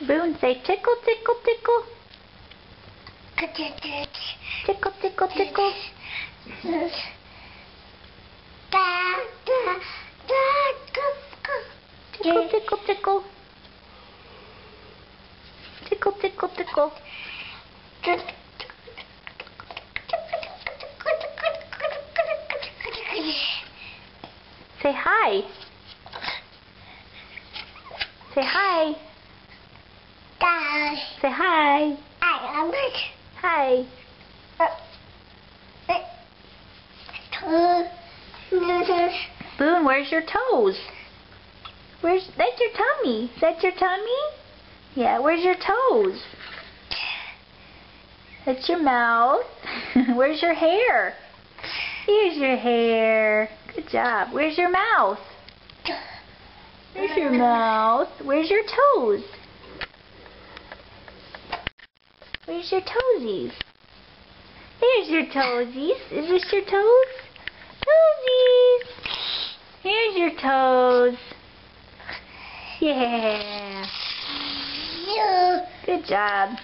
Boone, say tickle, tickle, tickle. Tickle, tickle, tickle. Tickle, tickle, tickle. Tickle, tickle, tickle. Say hi. Say hi. Say hi. Hi. Boone, where's your toes? That's your tummy. Is that your tummy? Yeah, where's your toes? That's your mouth. Where's your hair? Here's your hair. Good job. Where's your mouth? Where's your mouth? Where's your toes? Where's your toesies? There's your toesies. Is this your toes? Toesies. Here's your toes. Yeah. Good job.